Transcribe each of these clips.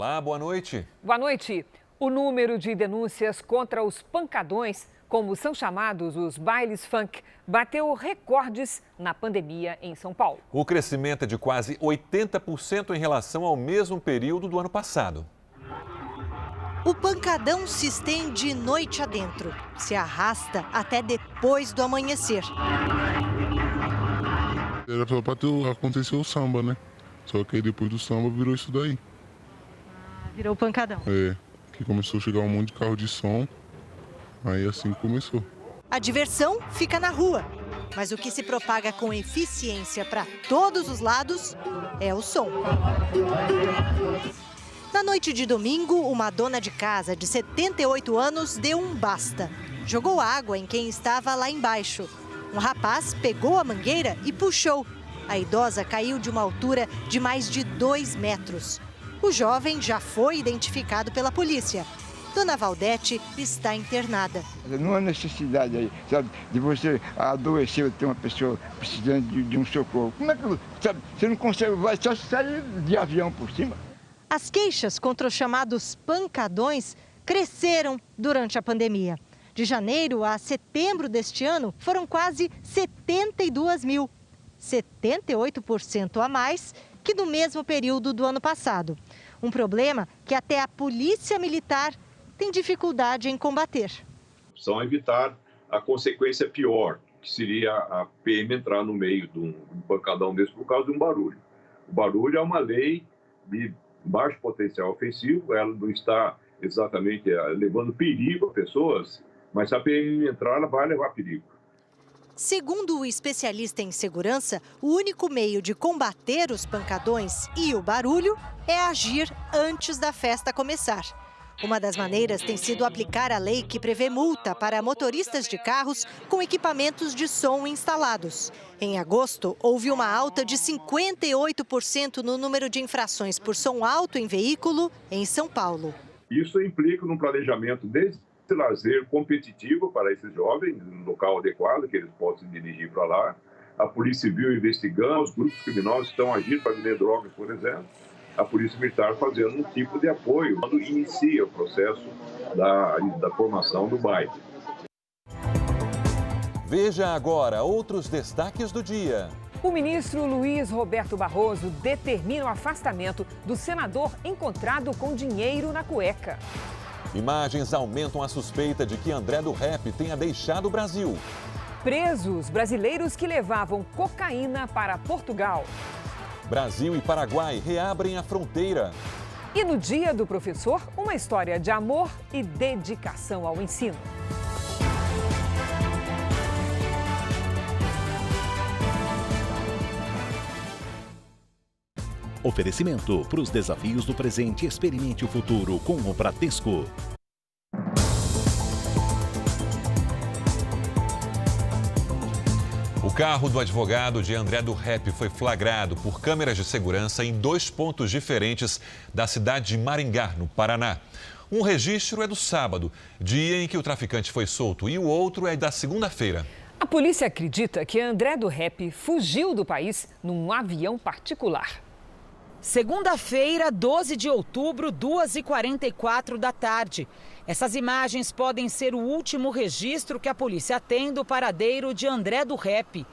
Olá, boa noite. Boa noite. O número de denúncias contra os pancadões, como são chamados os bailes funk, bateu recordes na pandemia em São Paulo. O crescimento é de quase 80% em relação ao mesmo período do ano passado. O pancadão se estende noite adentro, se arrasta até depois do amanhecer. Era para acontecer o samba, né? Só que aí depois do samba virou isso daí. Virou pancadão. É, que começou a chegar um monte de carro de som, aí assim começou. A diversão fica na rua, mas o que se propaga com eficiência para todos os lados é o som. Na noite de domingo, uma dona de casa de 78 anos deu um basta. Jogou água em quem estava lá embaixo. Um rapaz pegou a mangueira e puxou. A idosa caiu de uma altura de mais de 2 metros. O jovem já foi identificado pela polícia. Dona Valdete está internada. Não há necessidade aí, sabe, de você adoecer ou ter uma pessoa precisando de um socorro. Como é que, sabe, você não consegue, vai só sair de avião por cima? As queixas contra os chamados pancadões cresceram durante a pandemia. De janeiro a setembro deste ano, foram quase 72 mil. 78% a mais que no mesmo período do ano passado. Um problema que até a Polícia Militar tem dificuldade em combater. São evitar a consequência pior, que seria a PM entrar no meio de um pancadão desse por causa de um barulho. O barulho é uma lei de baixo potencial ofensivo, ela não está exatamente levando perigo a pessoas, mas se a PM entrar, ela vai levar perigo. Segundo o especialista em segurança, o único meio de combater os pancadões e o barulho é agir antes da festa começar. Uma das maneiras tem sido aplicar a lei que prevê multa para motoristas de carros com equipamentos de som instalados. Em agosto, houve uma alta de 58% no número de infrações por som alto em veículo em São Paulo. Isso implica num planejamento desde lazer competitivo para esses jovens, no local adequado, que eles possam dirigir para lá. A Polícia Civil investigando, os grupos criminosos estão agindo para vender drogas, por exemplo. A Polícia Militar fazendo um tipo de apoio quando inicia o processo da formação do baile. Veja agora outros destaques do dia. O ministro Luiz Roberto Barroso determina o afastamento do senador encontrado com dinheiro na cueca. Imagens aumentam a suspeita de que André do Rap tenha deixado o Brasil. Presos brasileiros que levavam cocaína para Portugal. Brasil e Paraguai reabrem a fronteira. E no Dia do Professor, uma história de amor e dedicação ao ensino. Oferecimento: para os desafios do presente, experimente o futuro com o Bradesco. O carro do advogado de André do Rap foi flagrado por câmeras de segurança em 2 pontos diferentes da cidade de Maringá, no Paraná. Um registro é do sábado, dia em que o traficante foi solto, e o outro é da segunda-feira. A polícia acredita que André do Rap fugiu do país num avião particular. Segunda-feira, 12 de outubro, 2h44 da tarde. Essas imagens podem ser o último registro que a polícia tem do paradeiro de André do Rap.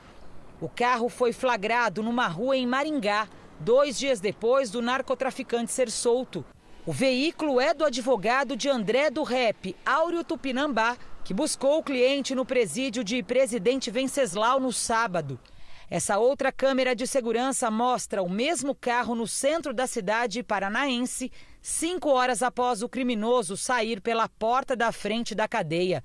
O carro foi flagrado numa rua em Maringá, 2 dias depois do narcotraficante ser solto. O veículo é do advogado de André do Rap, Áureo Tupinambá, que buscou o cliente no presídio de Presidente Venceslau no sábado. Essa outra câmera de segurança mostra o mesmo carro no centro da cidade paranaense, 5 horas após o criminoso sair pela porta da frente da cadeia.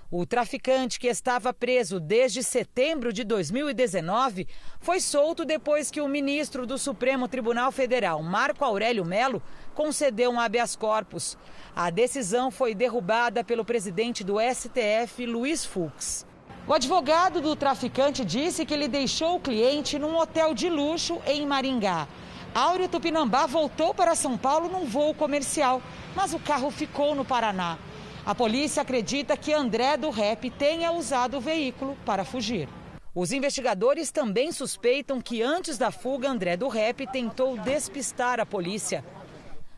O traficante, que estava preso desde setembro de 2019, foi solto depois que o ministro do Supremo Tribunal Federal, Marco Aurélio Mello, concedeu um habeas corpus. A decisão foi derrubada pelo presidente do STF, Luiz Fux. O advogado do traficante disse que ele deixou o cliente num hotel de luxo em Maringá. Áureo Tupinambá voltou para São Paulo num voo comercial, mas o carro ficou no Paraná. A polícia acredita que André do Rap tenha usado o veículo para fugir. Os investigadores também suspeitam que antes da fuga, André do Rap tentou despistar a polícia.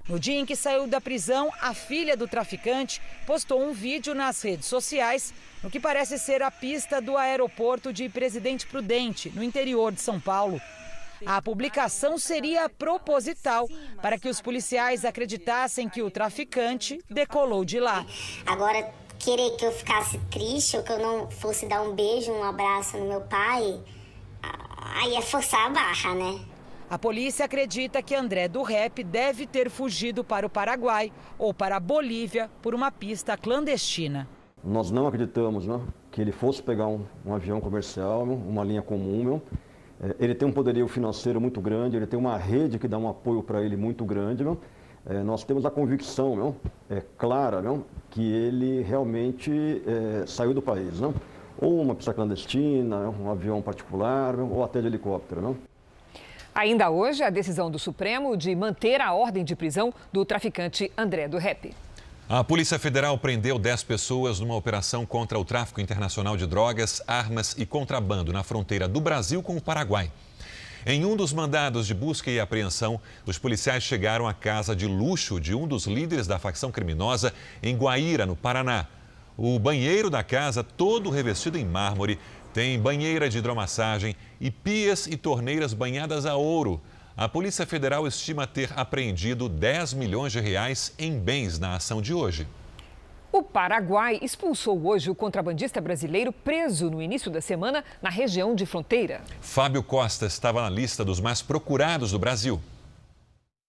No dia em que saiu da prisão, a filha do traficante postou um vídeo nas redes sociais, no que parece ser a pista do aeroporto de Presidente Prudente, no interior de São Paulo. A publicação seria proposital para que os policiais acreditassem que o traficante decolou de lá. Agora, querer que eu ficasse triste ou que eu não fosse dar um beijo, um abraço no meu pai, aí é forçar a barra, né? A polícia acredita que André do Rep deve ter fugido para o Paraguai ou para a Bolívia por uma pista clandestina. Nós não acreditamos, né, que ele fosse pegar um avião comercial, uma linha comum. Ele tem um poderio financeiro muito grande, ele tem uma rede que dá um apoio para ele muito grande. Nós temos a convicção clara que ele realmente saiu do país. Ou uma pista clandestina, um avião particular, ou até de helicóptero. Ainda hoje, a decisão do Supremo de manter a ordem de prisão do traficante André do Rep. A Polícia Federal prendeu 10 pessoas numa operação contra o tráfico internacional de drogas, armas e contrabando na fronteira do Brasil com o Paraguai. Em um dos mandados de busca e apreensão, os policiais chegaram à casa de luxo de um dos líderes da facção criminosa em Guaíra, no Paraná. O banheiro da casa, todo revestido em mármore, tem banheira de hidromassagem e pias e torneiras banhadas a ouro. A Polícia Federal estima ter apreendido 10 milhões de reais em bens na ação de hoje. O Paraguai expulsou hoje o contrabandista brasileiro preso no início da semana na região de fronteira. Fábio Costa estava na lista dos mais procurados do Brasil.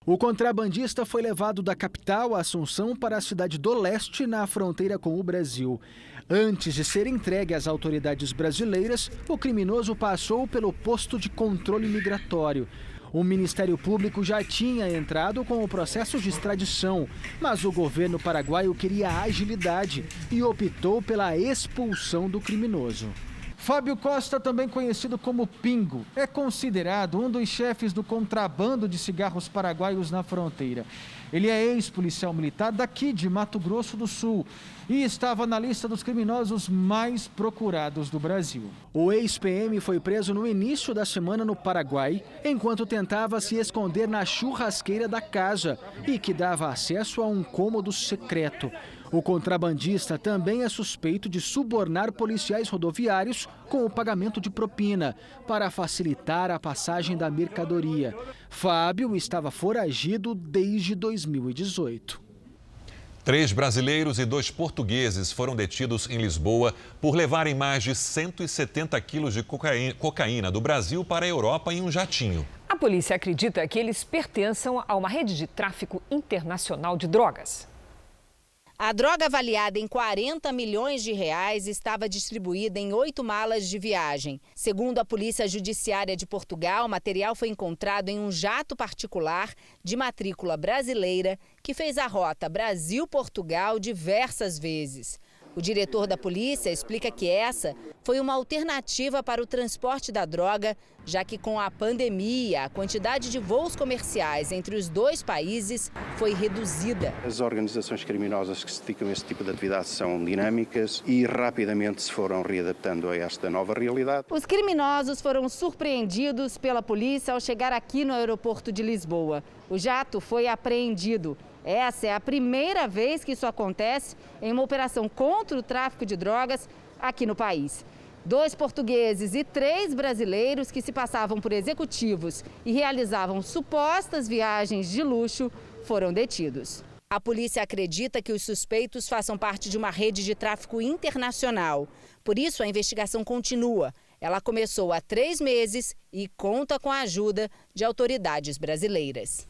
O contrabandista foi levado da capital, Assunção, para a cidade do Leste, na fronteira com o Brasil. Antes de ser entregue às autoridades brasileiras, o criminoso passou pelo posto de controle migratório. O Ministério Público já tinha entrado com o processo de extradição, mas o governo paraguaio queria agilidade e optou pela expulsão do criminoso. Fábio Costa, também conhecido como Pingo, é considerado um dos chefes do contrabando de cigarros paraguaios na fronteira. Ele é ex-policial militar daqui de Mato Grosso do Sul e estava na lista dos criminosos mais procurados do Brasil. O ex-PM foi preso no início da semana no Paraguai, enquanto tentava se esconder na churrasqueira da casa e que dava acesso a um cômodo secreto. O contrabandista também é suspeito de subornar policiais rodoviários com o pagamento de propina para facilitar a passagem da mercadoria. Fábio estava foragido desde 2018. 3 brasileiros e 2 portugueses foram detidos em Lisboa por levarem mais de 170 quilos de cocaína do Brasil para a Europa em um jatinho. A polícia acredita que eles pertençam a uma rede de tráfico internacional de drogas. A droga avaliada em 40 milhões de reais estava distribuída em 8 malas de viagem. Segundo a Polícia Judiciária de Portugal, o material foi encontrado em um jato particular de matrícula brasileira que fez a rota Brasil-Portugal diversas vezes. O diretor da polícia explica que essa foi uma alternativa para o transporte da droga, já que com a pandemia, a quantidade de voos comerciais entre os dois países foi reduzida. As organizações criminosas que se dedicam a este tipo de atividade são dinâmicas e rapidamente se foram readaptando a esta nova realidade. Os criminosos foram surpreendidos pela polícia ao chegar aqui no aeroporto de Lisboa. O jato foi apreendido. Essa é a primeira vez que isso acontece em uma operação contra o tráfico de drogas aqui no país. 2 portugueses e 3 brasileiros que se passavam por executivos e realizavam supostas viagens de luxo foram detidos. A polícia acredita que os suspeitos façam parte de uma rede de tráfico internacional. Por isso, a investigação continua. Ela começou há 3 meses e conta com a ajuda de autoridades brasileiras.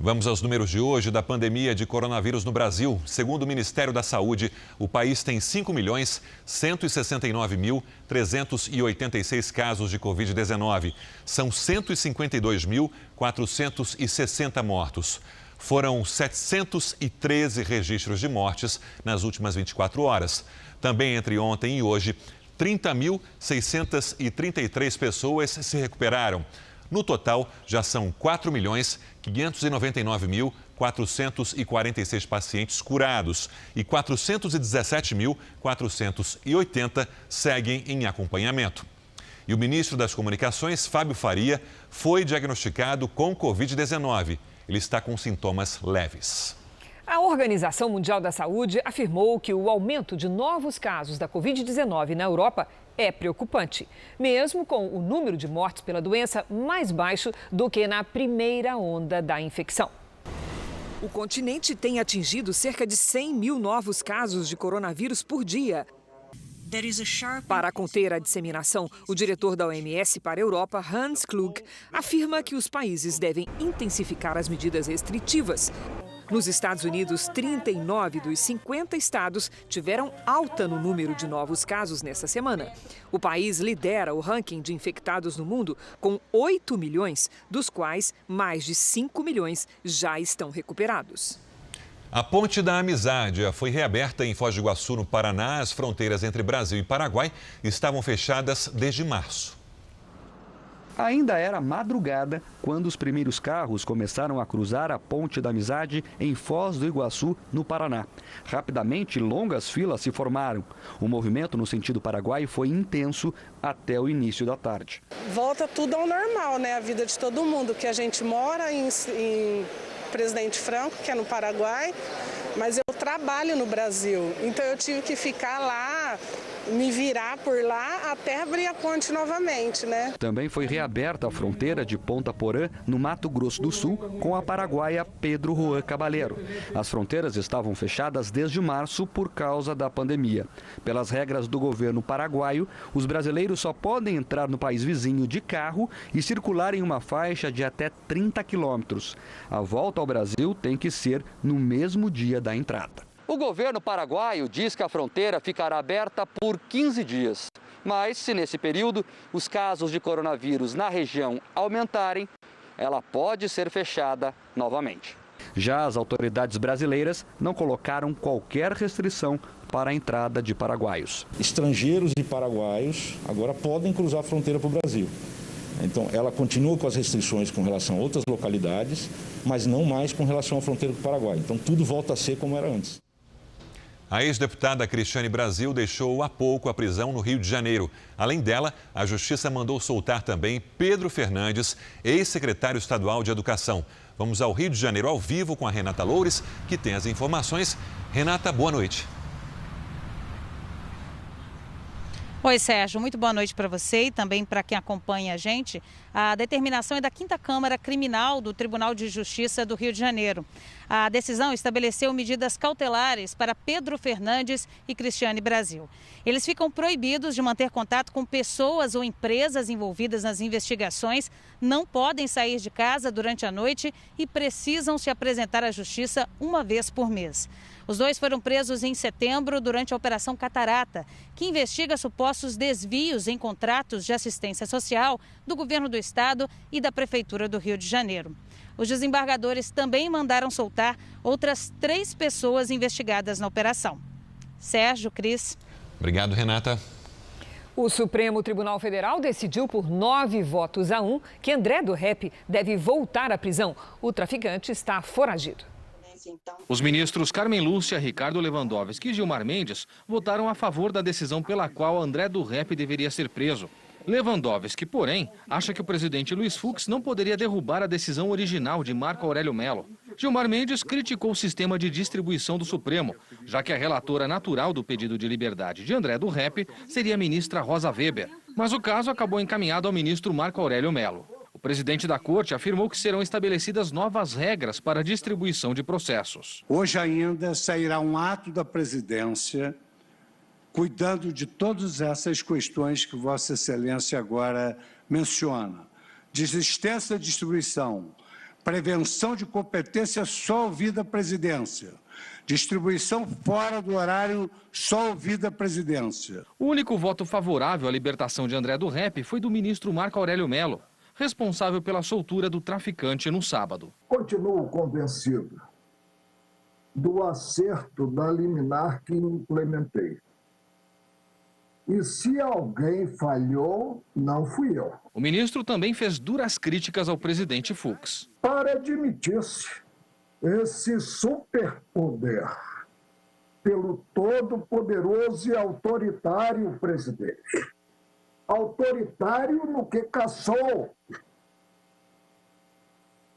Vamos aos números de hoje da pandemia de coronavírus no Brasil. Segundo o Ministério da Saúde, o país tem 5.169.386 casos de Covid-19. São 152.460 mortos. Foram 713 registros de mortes nas últimas 24 horas. Também entre ontem e hoje, 30.633 pessoas se recuperaram. No total, já são 4.599.446 pacientes curados e 417.480 seguem em acompanhamento. E o ministro das Comunicações, Fábio Faria, foi diagnosticado com Covid-19. Ele está com sintomas leves. A Organização Mundial da Saúde afirmou que o aumento de novos casos da Covid-19 na Europa é preocupante, mesmo com o número de mortes pela doença mais baixo do que na primeira onda da infecção. O continente tem atingido cerca de 100 mil novos casos de coronavírus por dia. Para conter a disseminação, o diretor da OMS para a Europa, Hans Kluge, afirma que os países devem intensificar as medidas restritivas. Nos Estados Unidos, 39 dos 50 estados tiveram alta no número de novos casos nesta semana. O país lidera o ranking de infectados no mundo com 8 milhões, dos quais mais de 5 milhões já estão recuperados. A Ponte da Amizade foi reaberta em Foz do Iguaçu, no Paraná. As fronteiras entre Brasil e Paraguai estavam fechadas desde março. Ainda era madrugada quando os primeiros carros começaram a cruzar a Ponte da Amizade em Foz do Iguaçu, no Paraná. Rapidamente, longas filas se formaram. O movimento no sentido paraguaio foi intenso até o início da tarde. Volta tudo ao normal, né? A vida de todo mundo, que a gente mora em Presidente Franco, que é no Paraguai, mas eu trabalho no Brasil, então eu tive que ficar lá, me virar por lá até abrir a ponte novamente, né? Também foi reaberta a fronteira de Ponta Porã, no Mato Grosso do Sul, com a paraguaia Pedro Juan Caballero. As fronteiras estavam fechadas desde março por causa da pandemia. Pelas regras do governo paraguaio, os brasileiros só podem entrar no país vizinho de carro e circular em uma faixa de até 30 quilômetros. A volta ao Brasil tem que ser no mesmo dia da entrada. O governo paraguaio diz que a fronteira ficará aberta por 15 dias. Mas, se nesse período os casos de coronavírus na região aumentarem, ela pode ser fechada novamente. Já as autoridades brasileiras não colocaram qualquer restrição para a entrada de paraguaios. Estrangeiros e paraguaios agora podem cruzar a fronteira para o Brasil. Então, ela continua com as restrições com relação a outras localidades, mas não mais com relação à fronteira do Paraguai. Então, tudo volta a ser como era antes. A ex-deputada Cristiane Brasil deixou há pouco a prisão no Rio de Janeiro. Além dela, a Justiça mandou soltar também Pedro Fernandes, ex-secretário estadual de Educação. Vamos ao Rio de Janeiro ao vivo com a Renata Loures, que tem as informações. Renata, boa noite. Oi, Sérgio, muito boa noite para você e também para quem acompanha a gente. A determinação é da 5ª Câmara Criminal do Tribunal de Justiça do Rio de Janeiro. A decisão estabeleceu medidas cautelares para Pedro Fernandes e Cristiane Brasil. Eles ficam proibidos de manter contato com pessoas ou empresas envolvidas nas investigações, não podem sair de casa durante a noite e precisam se apresentar à Justiça uma vez por mês. Os dois foram presos em setembro durante a Operação Catarata, que investiga supostos desvios em contratos de assistência social do governo do estado e da Prefeitura do Rio de Janeiro. Os desembargadores também mandaram soltar outras 3 pessoas investigadas na operação. Sérgio, Cris. Obrigado, Renata. O Supremo Tribunal Federal decidiu por 9-1 que André do Rep deve voltar à prisão. O traficante está foragido. Os ministros Carmen Lúcia, Ricardo Lewandowski e Gilmar Mendes votaram a favor da decisão pela qual André do Rep deveria ser preso. Lewandowski, porém, acha que o presidente Luiz Fux não poderia derrubar a decisão original de Marco Aurélio Mello. Gilmar Mendes criticou o sistema de distribuição do Supremo, já que a relatora natural do pedido de liberdade de André do Rep seria a ministra Rosa Weber. Mas o caso acabou encaminhado ao ministro Marco Aurélio Mello. O presidente da corte afirmou que serão estabelecidas novas regras para a distribuição de processos. Hoje ainda sairá um ato da presidência cuidando de todas essas questões que Vossa Excelência agora menciona. Desistência da distribuição, prevenção de competência só ouvida a presidência, distribuição fora do horário só ouvida a presidência. O único voto favorável à libertação de André do Rep foi do ministro Marco Aurélio Mello, responsável pela soltura do traficante no sábado. Continuo convencido do acerto da liminar que implementei. E se alguém falhou, não fui eu. O ministro também fez duras críticas ao presidente Fux. Para admitir-se esse superpoder pelo todo-poderoso e autoritário presidente. Autoritário no que caçou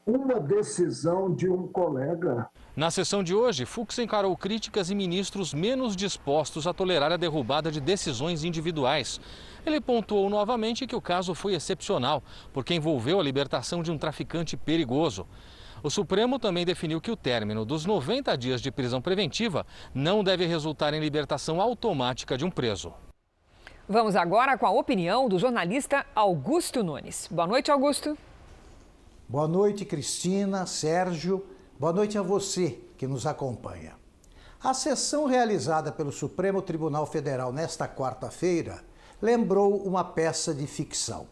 uma decisão de um colega. Na sessão de hoje, Fux encarou críticas e ministros menos dispostos a tolerar a derrubada de decisões individuais. Ele pontuou novamente que o caso foi excepcional, porque envolveu a libertação de um traficante perigoso. O Supremo também definiu que o término dos 90 dias de prisão preventiva não deve resultar em libertação automática de um preso. Vamos agora com a opinião do jornalista Augusto Nunes. Boa noite, Augusto. Boa noite, Cristina, Sérgio. Boa noite a você que nos acompanha. A sessão realizada pelo Supremo Tribunal Federal nesta quarta-feira lembrou uma peça de ficção.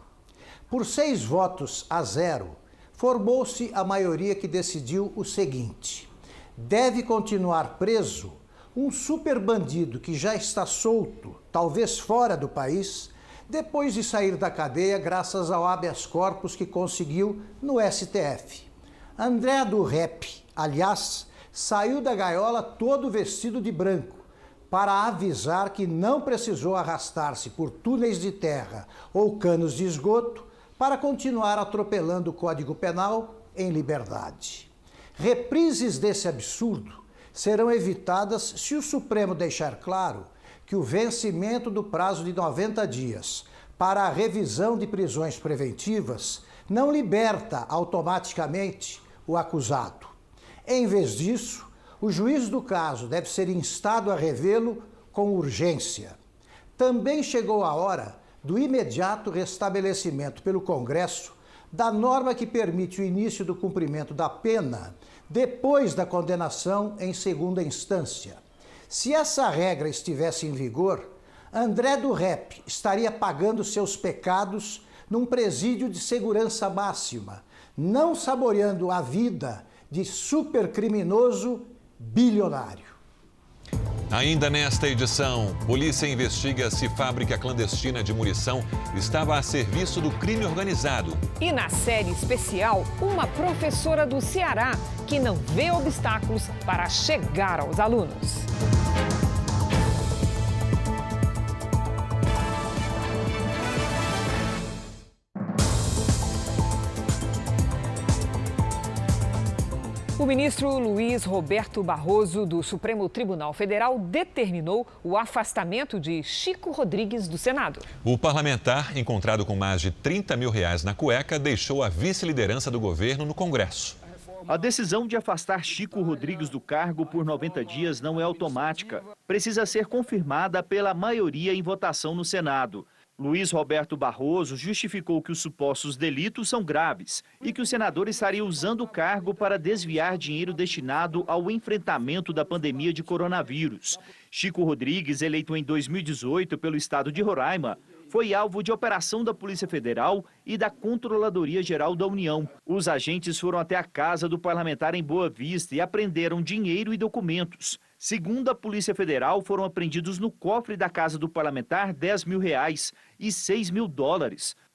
Por 6-0, formou-se a maioria que decidiu o seguinte: deve continuar preso um super bandido que já está solto, talvez fora do país, depois de sair da cadeia graças ao habeas corpus que conseguiu no STF. André do Rep, aliás, saiu da gaiola todo vestido de branco para avisar que não precisou arrastar-se por túneis de terra ou canos de esgoto para continuar atropelando o Código Penal em liberdade. Reprises desse absurdo serão evitadas se o Supremo deixar claro que o vencimento do prazo de 90 dias para a revisão de prisões preventivas não liberta automaticamente o acusado. Em vez disso, o juiz do caso deve ser instado a revê-lo com urgência. Também chegou a hora do imediato restabelecimento pelo Congresso da norma que permite o início do cumprimento da pena depois da condenação em segunda instância. Se essa regra estivesse em vigor, André do Rep estaria pagando seus pecados num presídio de segurança máxima, não saboreando a vida de supercriminoso bilionário. Ainda nesta edição, polícia investiga se fábrica clandestina de munição estava a serviço do crime organizado. E na série especial, uma professora do Ceará que não vê obstáculos para chegar aos alunos. O ministro Luiz Roberto Barroso, do Supremo Tribunal Federal, determinou o afastamento de Chico Rodrigues do Senado. O parlamentar, encontrado com mais de R$30 mil na cueca, deixou a vice-liderança do governo no Congresso. A decisão de afastar Chico Rodrigues do cargo por 90 dias não é automática. Precisa ser confirmada pela maioria em votação no Senado. Luiz Roberto Barroso justificou que os supostos delitos são graves e que o senador estaria usando o cargo para desviar dinheiro destinado ao enfrentamento da pandemia de coronavírus. Chico Rodrigues, eleito em 2018 pelo estado de Roraima, foi alvo de operação da Polícia Federal e da Controladoria Geral da União. Os agentes foram até a casa do parlamentar em Boa Vista e apreenderam dinheiro e documentos. Segundo a Polícia Federal, foram apreendidos no cofre da casa do parlamentar R$10 mil e $6 mil.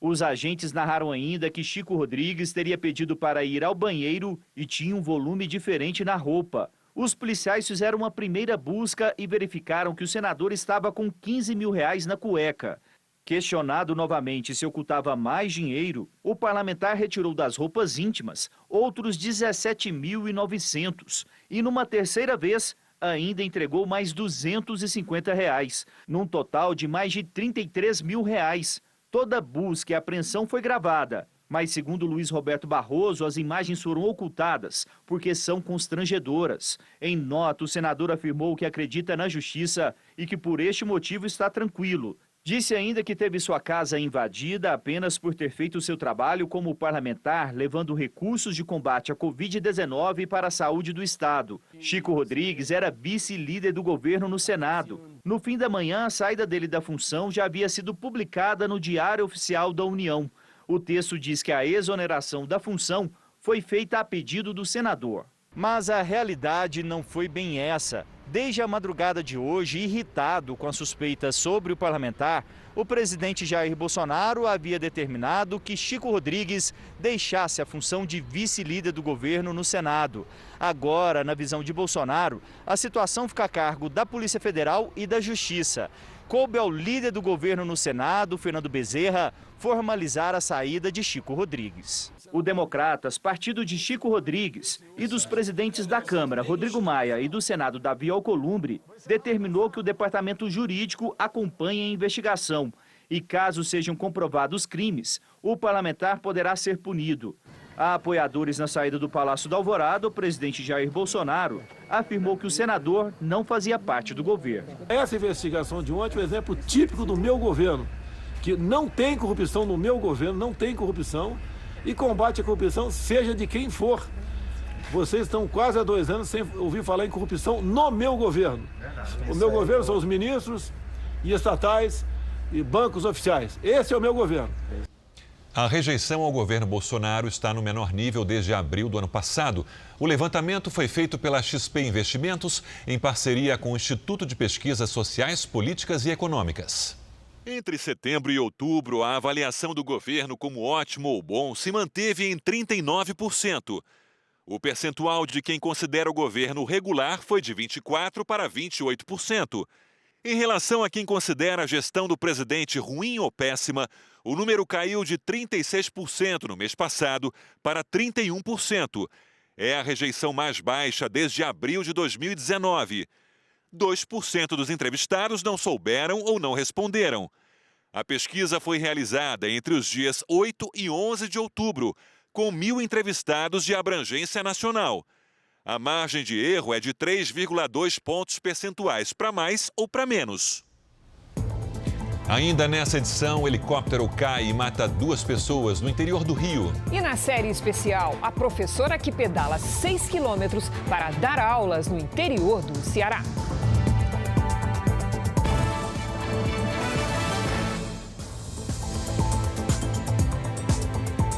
Os agentes narraram ainda que Chico Rodrigues teria pedido para ir ao banheiro e tinha um volume diferente na roupa. Os policiais fizeram uma primeira busca e verificaram que o senador estava com R$15 mil na cueca. Questionado novamente se ocultava mais dinheiro, o parlamentar retirou das roupas íntimas outros R$17.900 e, numa terceira vez, ainda entregou mais R$250, num total de mais de R$33 mil. Toda busca e apreensão foi gravada, mas, segundo Luiz Roberto Barroso, as imagens foram ocultadas porque são constrangedoras. Em nota, o senador afirmou que acredita na justiça e que por este motivo está tranquilo. Disse ainda que teve sua casa invadida apenas por ter feito seu trabalho como parlamentar, levando recursos de combate à Covid-19 para a saúde do Estado. Chico Rodrigues era vice-líder do governo no Senado. No fim da manhã, a saída dele da função já havia sido publicada no Diário Oficial da União. O texto diz que a exoneração da função foi feita a pedido do senador. Mas a realidade não foi bem essa. Desde a madrugada de hoje, irritado com as suspeitas sobre o parlamentar, o presidente Jair Bolsonaro havia determinado que Chico Rodrigues deixasse a função de vice-líder do governo no Senado. Agora, na visão de Bolsonaro, a situação fica a cargo da Polícia Federal e da Justiça. coube ao líder do governo no Senado, Fernando Bezerra, formalizar a saída de Chico Rodrigues. O Democratas, partido de Chico Rodrigues, e dos presidentes da Câmara, Rodrigo Maia, e do Senado, Davi Alcolumbre, determinou que o departamento jurídico acompanhe a investigação e, caso sejam comprovados crimes, o parlamentar poderá ser punido. Há apoiadores na saída do Palácio da Alvorada, o presidente Jair Bolsonaro afirmou que o senador não fazia parte do governo. Essa investigação de ontem é um exemplo típico do meu governo, que não tem corrupção no meu governo, não tem corrupção, e combate a corrupção seja de quem for. Vocês estão quase há 2 anos sem ouvir falar em corrupção no meu governo. O meu governo são os ministros e estatais e bancos oficiais. Esse é o meu governo. A rejeição ao governo Bolsonaro está no menor nível desde abril do ano passado. O levantamento foi feito pela XP Investimentos em parceria com o Instituto de Pesquisas Sociais, Políticas e Econômicas. Entre setembro e outubro, a avaliação do governo como ótimo ou bom se manteve em 39%. O percentual de quem considera o governo regular foi de 24% para 28%. Em relação a quem considera a gestão do presidente ruim ou péssima, o número caiu de 36% no mês passado para 31%. É a rejeição mais baixa desde abril de 2019. 2% dos entrevistados não souberam ou não responderam. A pesquisa foi realizada entre os dias 8 e 11 de outubro, com 1.000 entrevistados de abrangência nacional. A margem de erro é de 3,2 pontos percentuais, para mais ou para menos. Ainda nessa edição, o helicóptero cai e mata 2 pessoas no interior do Rio. E na série especial, a professora que pedala 6 quilômetros para dar aulas no interior do Ceará.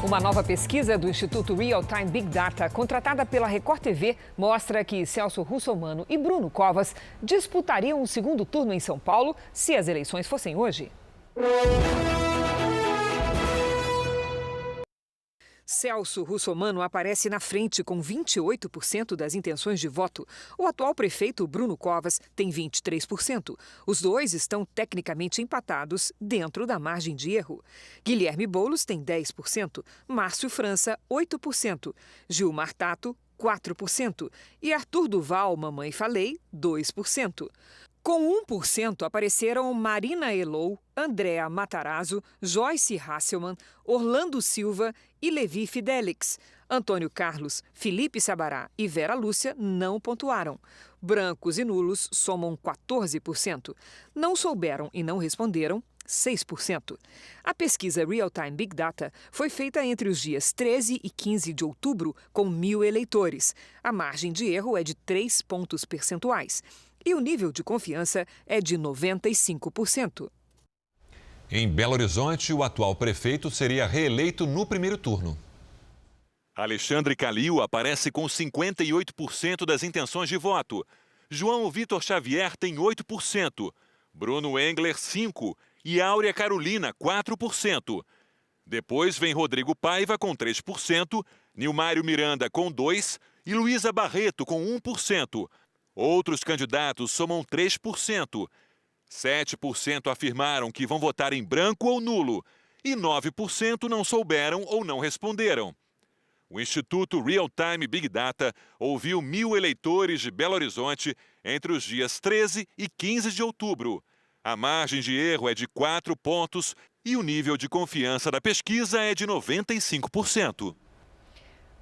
Uma nova pesquisa do Instituto Real Time Big Data, contratada pela Record TV, mostra que Celso Russomano e Bruno Covas disputariam o segundo turno em São Paulo se as eleições fossem hoje. Celso Russomano aparece na frente com 28% das intenções de voto. O atual prefeito, Bruno Covas, tem 23%. Os dois estão tecnicamente empatados dentro da margem de erro. Guilherme Boulos tem 10%, Márcio França, 8%, Gilmar Tato, 4% e Arthur Duval, mamãe falei, 2%. Com 1% apareceram Marina Elou, Andréa Matarazzo, Joyce Hasselmann, Orlando Silva e Levi Fidelix. Antônio Carlos, Felipe Sabará e Vera Lúcia não pontuaram. Brancos e nulos somam 14%. Não souberam e não responderam 6%. A pesquisa Real Time Big Data foi feita entre os dias 13 e 15 de outubro, com 1.000 eleitores. A margem de erro é de 3 pontos percentuais. E o nível de confiança é de 95%. Em Belo Horizonte, o atual prefeito seria reeleito no primeiro turno. Alexandre Calil aparece com 58% das intenções de voto. João Vitor Xavier tem 8%. Bruno Engler, 5%. E Áurea Carolina, 4%. Depois vem Rodrigo Paiva, com 3%. Nilmário Miranda, com 2%. E Luísa Barreto, com 1%. Outros candidatos somam 3%. 7% afirmaram que vão votar em branco ou nulo. E 9% não souberam ou não responderam. O Instituto Real Time Big Data ouviu 1.000 eleitores de Belo Horizonte entre os dias 13 e 15 de outubro. A margem de erro é de 4 pontos e o nível de confiança da pesquisa é de 95%.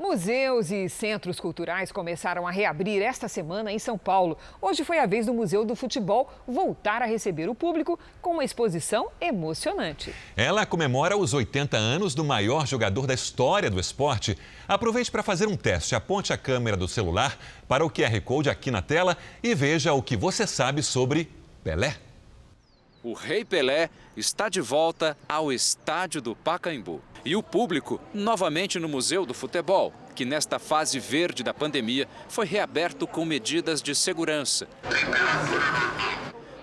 Museus e centros culturais começaram a reabrir esta semana em São Paulo. Hoje foi a vez do Museu do Futebol voltar a receber o público com uma exposição emocionante. Ela comemora os 80 anos do maior jogador da história do esporte. Aproveite para fazer um teste. Aponte a câmera do celular para o QR Code aqui na tela e veja o que você sabe sobre Pelé. O Rei Pelé está de volta ao estádio do Pacaembu. E o público novamente no Museu do Futebol, que nesta fase verde da pandemia foi reaberto com medidas de segurança.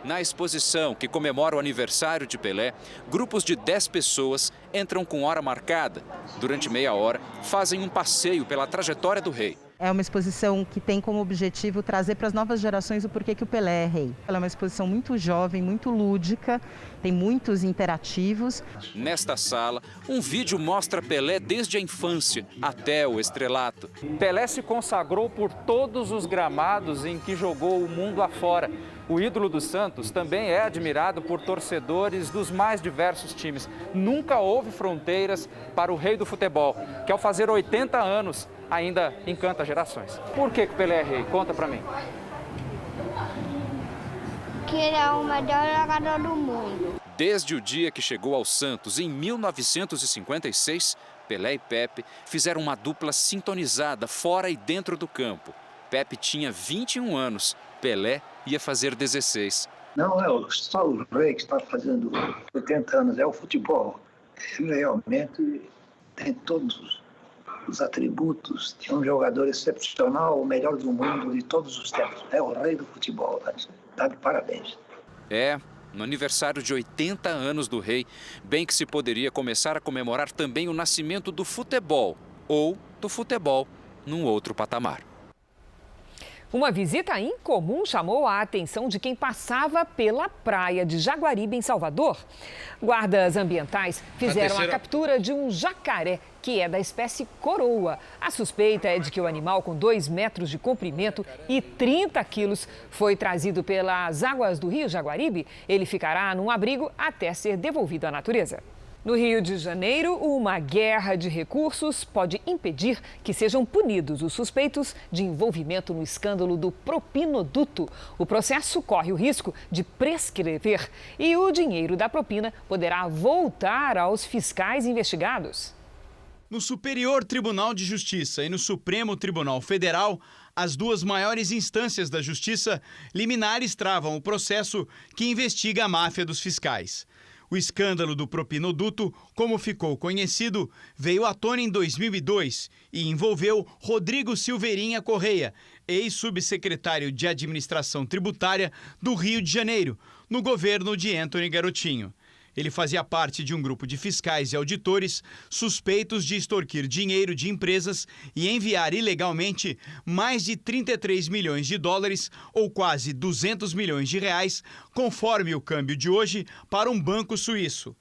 Na exposição que comemora o aniversário de Pelé, grupos de 10 pessoas entram com hora marcada. Durante meia hora, fazem um passeio pela trajetória do rei. É uma exposição que tem como objetivo trazer para as novas gerações o porquê que o Pelé é rei. Ela é uma exposição muito jovem, muito lúdica, tem muitos interativos. Nesta sala, um vídeo mostra Pelé desde a infância até o estrelato. Pelé se consagrou por todos os gramados em que jogou o mundo afora. O ídolo do Santos também é admirado por torcedores dos mais diversos times. Nunca houve fronteiras para o rei do futebol, que ao fazer 80 anos ainda encanta gerações. Por que o Pelé é rei? Conta pra mim. Que ele é o melhor jogador do mundo. Desde o dia que chegou ao Santos, em 1956, Pelé e Pepe fizeram uma dupla sintonizada fora e dentro do campo. Pepe tinha 21 anos, Pelé ia fazer 16. Não é só o rei que está fazendo 80 anos, é o futebol. Ele realmente tem todos os atributos de um jogador excepcional, o melhor do mundo de todos os tempos. É o rei do futebol, tá de parabéns. No aniversário de 80 anos do rei, bem que se poderia começar a comemorar também o nascimento do futebol, ou do futebol num outro patamar. Uma visita incomum chamou a atenção de quem passava pela praia de Jaguaribe, em Salvador. Guardas ambientais fizeram a captura de um jacaré, que é da espécie coroa. A suspeita é de que o animal, com 2 metros de comprimento e 30 quilos, foi trazido pelas águas do rio Jaguaribe. Ele ficará num abrigo até ser devolvido à natureza. No Rio de Janeiro, uma guerra de recursos pode impedir que sejam punidos os suspeitos de envolvimento no escândalo do propinoduto. O processo corre o risco de prescrever e o dinheiro da propina poderá voltar aos fiscais investigados. No Superior Tribunal de Justiça e no Supremo Tribunal Federal, as duas maiores instâncias da Justiça, liminares travam o processo que investiga a máfia dos fiscais. O escândalo do propinoduto, como ficou conhecido, veio à tona em 2002 e envolveu Rodrigo Silveirinha Correia, ex-subsecretário de Administração Tributária do Rio de Janeiro, no governo de Antony Garotinho. Ele fazia parte de um grupo de fiscais e auditores suspeitos de extorquir dinheiro de empresas e enviar ilegalmente mais de 33 milhões de dólares, ou quase 200 milhões de reais, conforme o câmbio de hoje, para um banco suíço.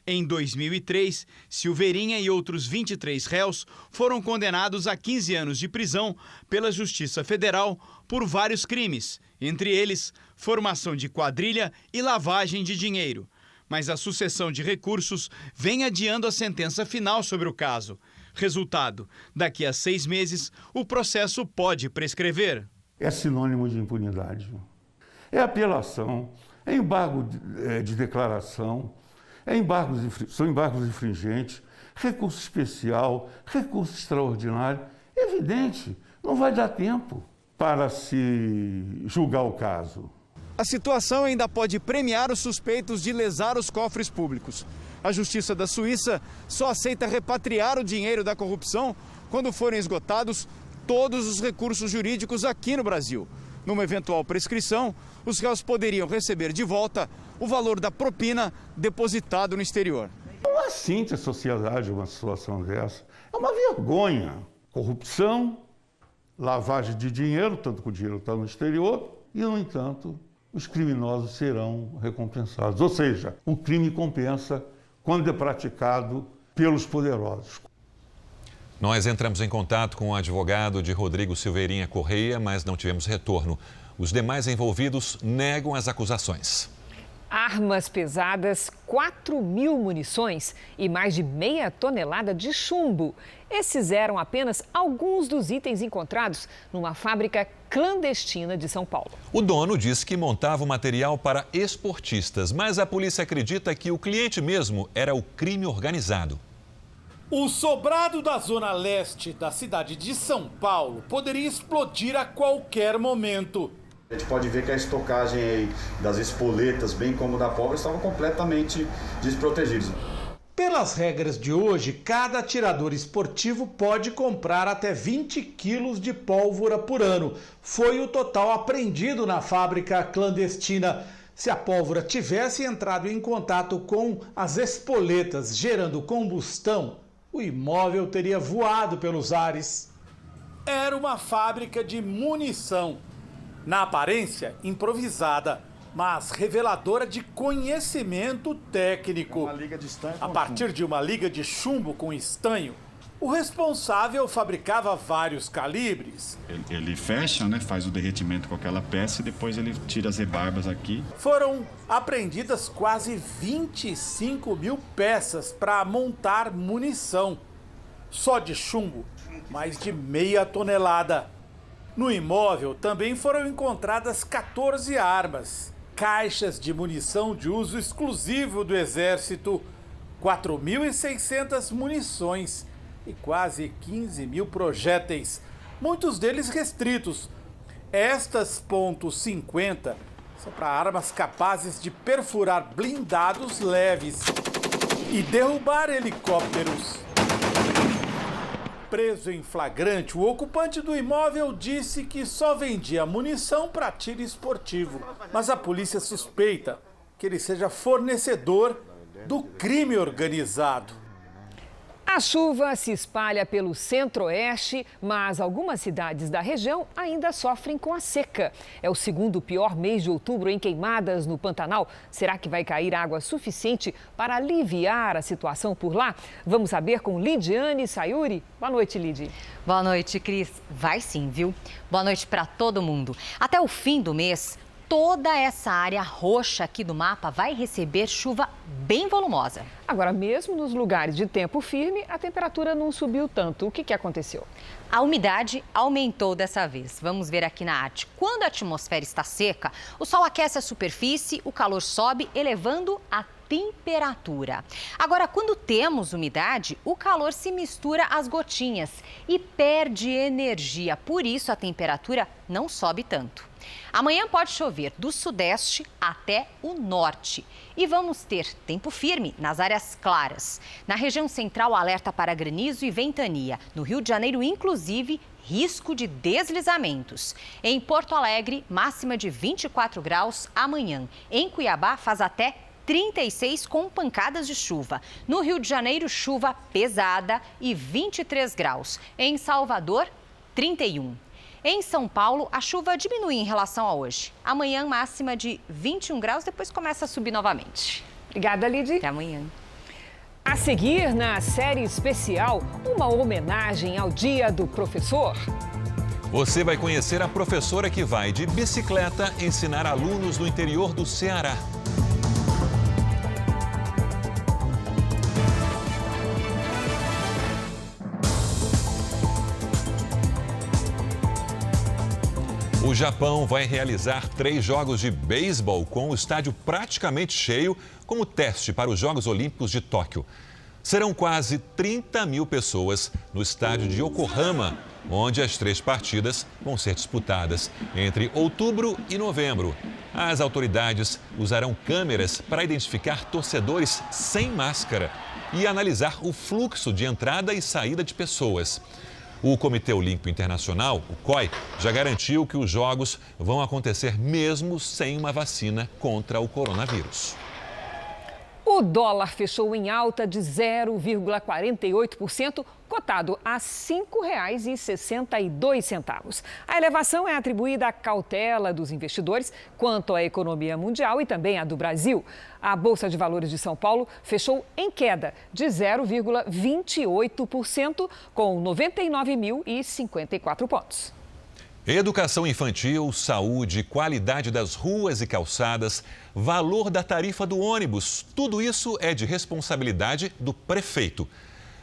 Em 2003, Silveirinha e outros 23 réus foram condenados a 15 anos de prisão pela Justiça Federal por vários crimes, entre eles formação de quadrilha e lavagem de dinheiro. Mas a sucessão de recursos vem adiando a sentença final sobre o caso. Resultado: daqui a 6 meses, o processo pode prescrever. É sinônimo de impunidade. É apelação, é embargo de declaração, são embargos infringentes, recurso especial, recurso extraordinário. É evidente, não vai dar tempo para se julgar o caso. A situação ainda pode premiar os suspeitos de lesar os cofres públicos. A Justiça da Suíça só aceita repatriar o dinheiro da corrupção quando forem esgotados todos os recursos jurídicos aqui no Brasil. Numa eventual prescrição, os réus poderiam receber de volta o valor da propina depositado no exterior. Não é assim que a sociedade uma situação dessa. É uma vergonha. Corrupção, lavagem de dinheiro, tanto que o dinheiro está no exterior, e, no entanto, os criminosos serão recompensados. Ou seja, o crime compensa quando é praticado pelos poderosos. Nós entramos em contato com o advogado de Rodrigo Silveirinha Correia, mas não tivemos retorno. Os demais envolvidos negam as acusações. Armas pesadas, 4.000 munições e mais de meia tonelada de chumbo. Esses eram apenas alguns dos itens encontrados numa fábrica clandestina de São Paulo. O dono disse que montava o material para esportistas, mas a polícia acredita que o cliente mesmo era o crime organizado. O sobrado da zona leste da cidade de São Paulo poderia explodir a qualquer momento. A gente pode ver que a estocagem aí das espoletas, bem como da pólvora, estavam completamente desprotegidos. Pelas regras de hoje, cada atirador esportivo pode comprar até 20 quilos de pólvora por ano. Foi o total apreendido na fábrica clandestina. Se a pólvora tivesse entrado em contato com as espoletas, gerando combustão, o imóvel teria voado pelos ares. era uma fábrica de munição. Na aparência, improvisada, mas reveladora de conhecimento técnico. A partir de uma liga de chumbo com estanho, o responsável fabricava vários calibres. Ele fecha, né, faz o derretimento com aquela peça e depois ele tira as rebarbas aqui. Foram apreendidas quase 25 mil peças para montar munição. Só de chumbo, mais de meia tonelada. No imóvel também foram encontradas 14 armas, caixas de munição de uso exclusivo do Exército, 4.600 munições e quase 15 mil projéteis, muitos deles restritos. Estas .50 são para armas capazes de perfurar blindados leves e derrubar helicópteros. Preso em flagrante, o ocupante do imóvel disse que só vendia munição para tiro esportivo, mas a polícia suspeita que ele seja fornecedor do crime organizado. A chuva se espalha pelo centro-oeste, mas algumas cidades da região ainda sofrem com a seca. É o segundo pior mês de outubro em queimadas no Pantanal. Será que vai cair água suficiente para aliviar a situação por lá? Vamos saber com Lidiane Sayuri. Boa noite, Lidi. Boa noite, Cris. Vai sim, viu? Boa noite para todo mundo. Até o fim do mês, toda essa área roxa aqui do mapa vai receber chuva bem volumosa. Agora, mesmo nos lugares de tempo firme, a temperatura não subiu tanto. O que aconteceu? A umidade aumentou dessa vez. Vamos ver aqui na arte. Quando a atmosfera está seca, o sol aquece a superfície, o calor sobe, elevando a temperatura. Agora, quando temos umidade, o calor se mistura às gotinhas e perde energia. Por isso, a temperatura não sobe tanto. Amanhã pode chover do sudeste até o norte. E vamos ter tempo firme nas áreas claras. Na região central, alerta para granizo e ventania. No Rio de Janeiro, inclusive, risco de deslizamentos. Em Porto Alegre, máxima de 24 graus amanhã. Em Cuiabá, faz até 36 com pancadas de chuva. No Rio de Janeiro, chuva pesada e 23 graus. Em Salvador, 31. Em São Paulo, a chuva diminui em relação a hoje. Amanhã, máxima de 21 graus, depois começa a subir novamente. Obrigada, Lidy. Até amanhã. A seguir, na série especial, uma homenagem ao Dia do Professor. Você vai conhecer a professora que vai de bicicleta ensinar alunos no interior do Ceará. O Japão vai realizar 3 jogos de beisebol com o estádio praticamente cheio como teste para os Jogos Olímpicos de Tóquio. Serão quase 30 mil pessoas no estádio de Yokohama, onde as 3 partidas vão ser disputadas entre outubro e novembro. As autoridades usarão câmeras para identificar torcedores sem máscara e analisar o fluxo de entrada e saída de pessoas. O Comitê Olímpico Internacional, o COI, já garantiu que os jogos vão acontecer mesmo sem uma vacina contra o coronavírus. O dólar fechou em alta de 0,48%, cotado a R$ 5,62. A elevação é atribuída à cautela dos investidores quanto à economia mundial e também à do Brasil. A Bolsa de Valores de São Paulo fechou em queda de 0,28%, com 99.054 pontos. Educação infantil, saúde, qualidade das ruas e calçadas, valor da tarifa do ônibus, tudo isso é de responsabilidade do prefeito.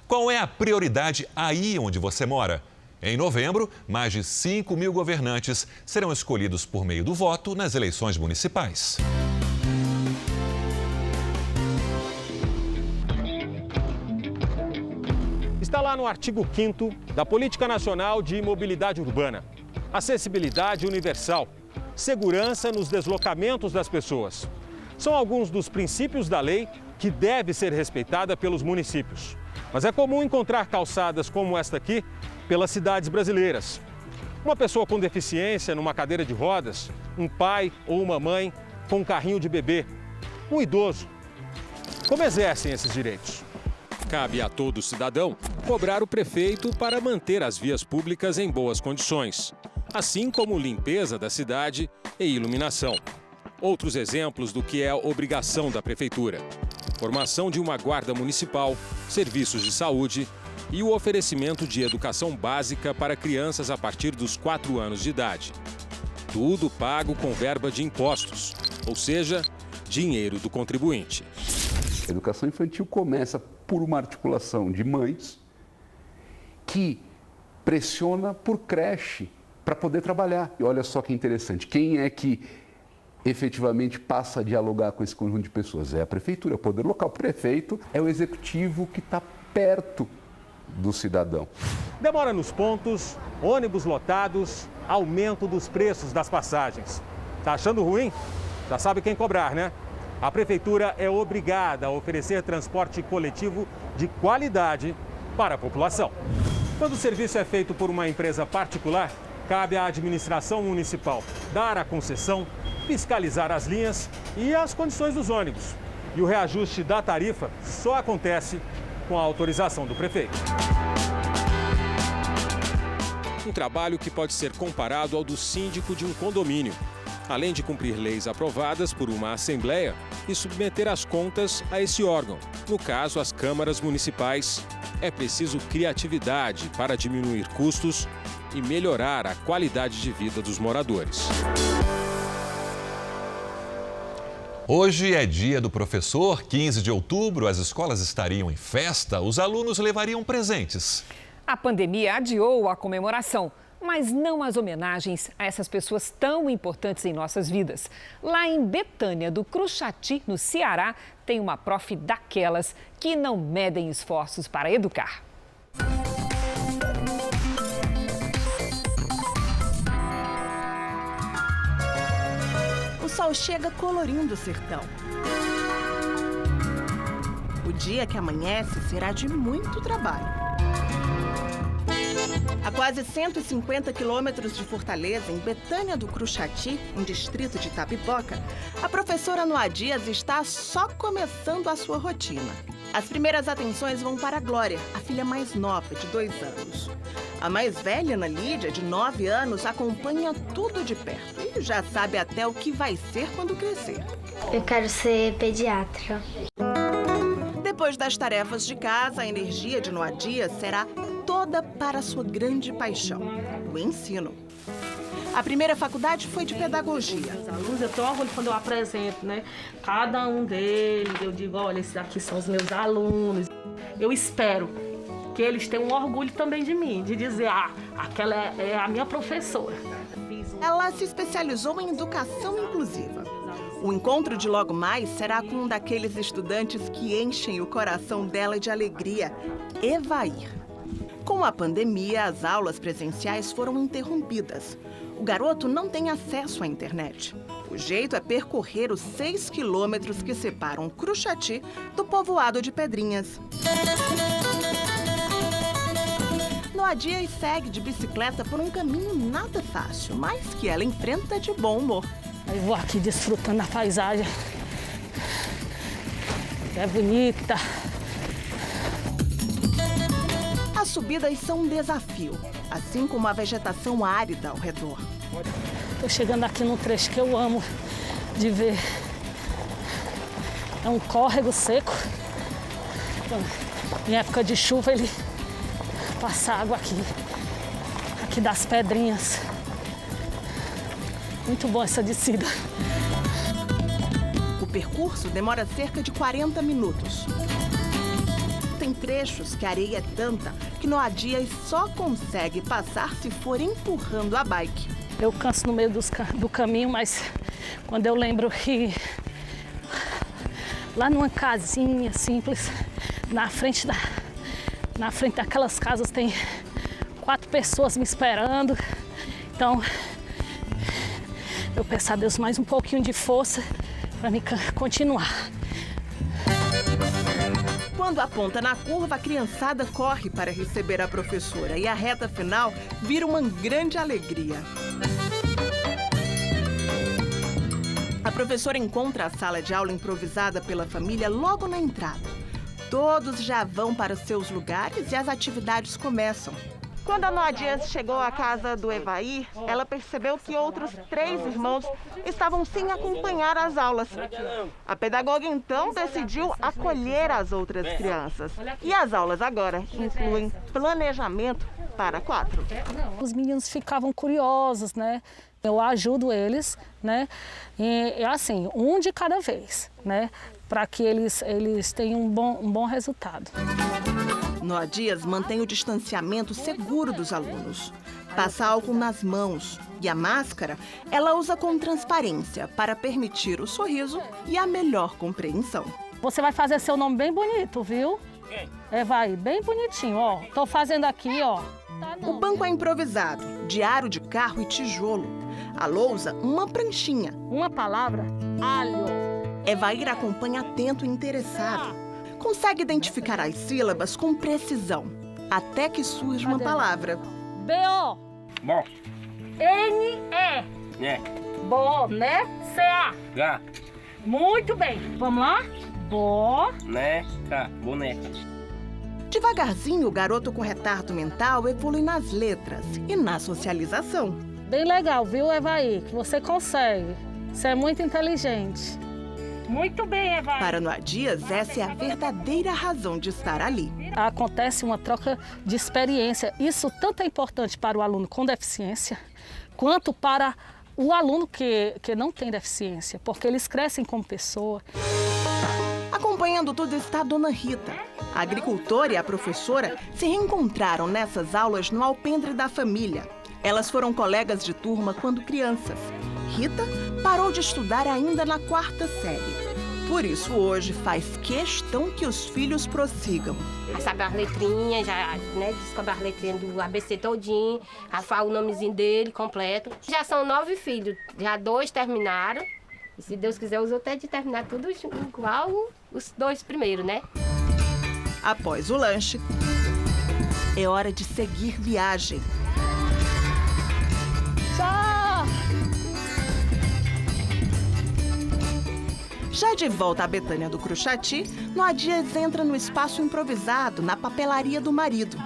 Qual é a prioridade aí onde você mora? Em novembro, mais de 5 mil governantes serão escolhidos por meio do voto nas eleições municipais. Está lá no artigo 5º da Política Nacional de Mobilidade Urbana. Acessibilidade universal, segurança nos deslocamentos das pessoas. São alguns dos princípios da lei que deve ser respeitada pelos municípios. Mas é comum encontrar calçadas como esta aqui pelas cidades brasileiras. Uma pessoa com deficiência numa cadeira de rodas, um pai ou uma mãe com um carrinho de bebê, um idoso. Como exercem esses direitos? Cabe a todo cidadão cobrar o prefeito para manter as vias públicas em boas condições, assim como limpeza da cidade e iluminação. Outros exemplos do que é a obrigação da prefeitura: formação de uma guarda municipal, serviços de saúde e o oferecimento de educação básica para crianças a partir dos 4 anos de idade. Tudo pago com verba de impostos, ou seja, dinheiro do contribuinte. A educação infantil começa por uma articulação de mães que pressiona por creche para poder trabalhar. E olha só que interessante, quem é que efetivamente passa a dialogar com esse conjunto de pessoas? É a prefeitura, é o poder local. O prefeito é o executivo que está perto do cidadão. Demora nos pontos, ônibus lotados, aumento dos preços das passagens. Tá achando ruim? Já sabe quem cobrar, né? A prefeitura é obrigada a oferecer transporte coletivo de qualidade para a população. Quando o serviço é feito por uma empresa particular, cabe à administração municipal dar a concessão, fiscalizar as linhas e as condições dos ônibus. E o reajuste da tarifa só acontece com a autorização do prefeito. Um trabalho que pode ser comparado ao do síndico de um condomínio. Além de cumprir leis aprovadas por uma assembleia e submeter as contas a esse órgão, no caso as câmaras municipais, é preciso criatividade para diminuir custos e melhorar a qualidade de vida dos moradores. Hoje é dia do professor, 15 de outubro, as escolas estariam em festa, os alunos levariam presentes. A pandemia adiou a comemoração, mas não as homenagens a essas pessoas tão importantes em nossas vidas. Lá em Betânia do Cruxati, no Ceará, tem uma prof daquelas que não medem esforços para educar. O sol chega colorindo o sertão. O dia que amanhece será de muito trabalho. A quase 150 quilômetros de Fortaleza, em Betânia do Cruxati, um distrito de Itapipoca, a professora Noa Dias está só começando a sua rotina. As primeiras atenções vão para a Glória, a filha mais nova, de 2 anos. A mais velha, Ana Lídia, de 9 anos, acompanha tudo de perto e já sabe até o que vai ser quando crescer. Eu quero ser pediatra. Depois das tarefas de casa, a energia de Noa Dias será toda para sua grande paixão, o ensino. A primeira faculdade foi de pedagogia. Os alunos, eu tenho orgulho quando eu apresento, né? Cada um deles, eu digo, olha, esses aqui são os meus alunos. Eu espero que eles tenham um orgulho também de mim, de dizer, aquela é a minha professora. Ela se especializou em educação inclusiva. O encontro de logo mais será com um daqueles estudantes que enchem o coração dela de alegria, Evair. Com a pandemia, as aulas presenciais foram interrompidas. O garoto não tem acesso à internet. O jeito é percorrer os 6 quilômetros que separam Cruxati do povoado de Pedrinhas. Noa Dias segue de bicicleta por um caminho nada fácil, mas que ela enfrenta de bom humor. Eu vou aqui desfrutando da paisagem. É bonita. As subidas são um desafio, assim como a vegetação árida ao redor. Estou chegando aqui num trecho que eu amo de ver. É um córrego seco. Em época de chuva ele passa água aqui das pedrinhas. Muito bom essa descida. O percurso demora cerca de 40 minutos. Tem trechos que a areia é tanta que Noa Dias só consegue passar se for empurrando a bike. Eu canso no meio do caminho, mas quando eu lembro que lá numa casinha simples, na frente daquelas casas tem 4 pessoas me esperando. Então, eu peço a Deus mais um pouquinho de força para me continuar. Quando aponta na curva, a criançada corre para receber a professora e a reta final vira uma grande alegria. A professora encontra a sala de aula improvisada pela família logo na entrada. Todos já vão para os seus lugares e as atividades começam. Quando a Noa Dias chegou à casa do Evair, ela percebeu que outros 3 irmãos estavam sem acompanhar as aulas. A pedagoga, então, decidiu acolher as outras crianças. E as aulas agora incluem planejamento para 4. Os meninos ficavam curiosos, né? Eu ajudo eles, né? E assim, um de cada vez, né? Para que eles tenham um bom resultado. Noa Dias mantém o distanciamento seguro dos alunos. Passa álcool nas mãos e a máscara ela usa com transparência para permitir o sorriso e a melhor compreensão. Você vai fazer seu nome bem bonito, viu? Vai, bem bonitinho, ó. Tô fazendo aqui, ó. O banco é improvisado, de aro de carro e tijolo. A lousa, uma pranchinha. Uma palavra, alho. Evair acompanha atento e interessado. Consegue identificar as sílabas com precisão, até que surge uma palavra. B-O. Bom. N-E. É. Bo, né? C-A. Gá. Muito bem. Vamos lá? Bo. Neca. Boneca. Devagarzinho, o garoto com retardo mental evolui nas letras e na socialização. Bem legal, viu, Evair? Que você consegue. Você é muito inteligente. Muito bem, Evair. Para Noa Dias, essa é a verdadeira razão de estar ali. Acontece uma troca de experiência. Isso tanto é importante para o aluno com deficiência, quanto para o aluno que não tem deficiência, porque eles crescem como pessoa. Acompanhando tudo está a Dona Rita. A agricultora e a professora se reencontraram nessas aulas no alpendre da família. Elas foram colegas de turma quando crianças. Rita parou de estudar ainda na 4ª série. Por isso, hoje, faz questão que os filhos prossigam. Já sabe as letrinhas, já descobre as letrinhas do ABC todinho, já fala o nomezinho dele completo. Já são 9 filhos, já 2 terminaram. E se Deus quiser, os outros é de terminar tudo igual os 2 primeiros, né? Após o lanche, é hora de seguir viagem. Tchau! Já de volta à Betânia do Cruxati, Noa Dias entra no espaço improvisado na papelaria do marido.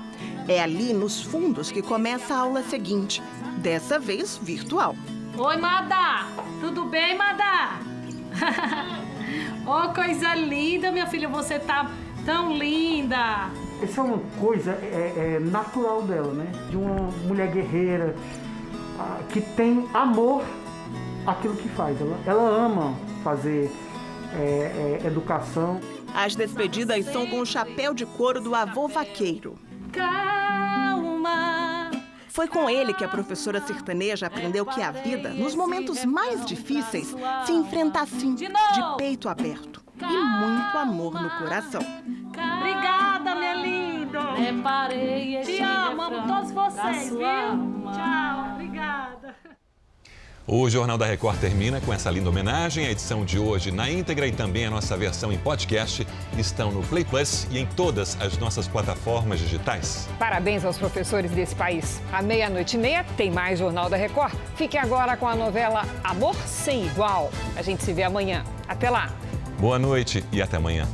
É ali, nos fundos, que começa a aula seguinte, dessa vez virtual. Oi, Madá! Tudo bem, Madá? Oh, coisa linda, minha filha, você tá tão linda! Essa é uma coisa natural dela, né? De uma mulher guerreira, que tem amor àquilo que faz. Ela ama fazer educação. As despedidas são com o chapéu de couro do avô vaqueiro. Calma! Foi com ele que a professora sertaneja aprendeu que a vida, nos momentos mais difíceis, se enfrenta assim, de peito aberto e muito amor no coração. Obrigada, minha linda! Te amo, amo todos vocês, viu? Tchau, obrigada. O Jornal da Record termina com essa linda homenagem. A edição de hoje na íntegra e também a nossa versão em podcast estão no Play Plus e em todas as nossas plataformas digitais. Parabéns aos professores desse país. À 00:30 tem mais Jornal da Record. Fique agora com a novela Amor Sem Igual. A gente se vê amanhã. Até lá. Boa noite e até amanhã.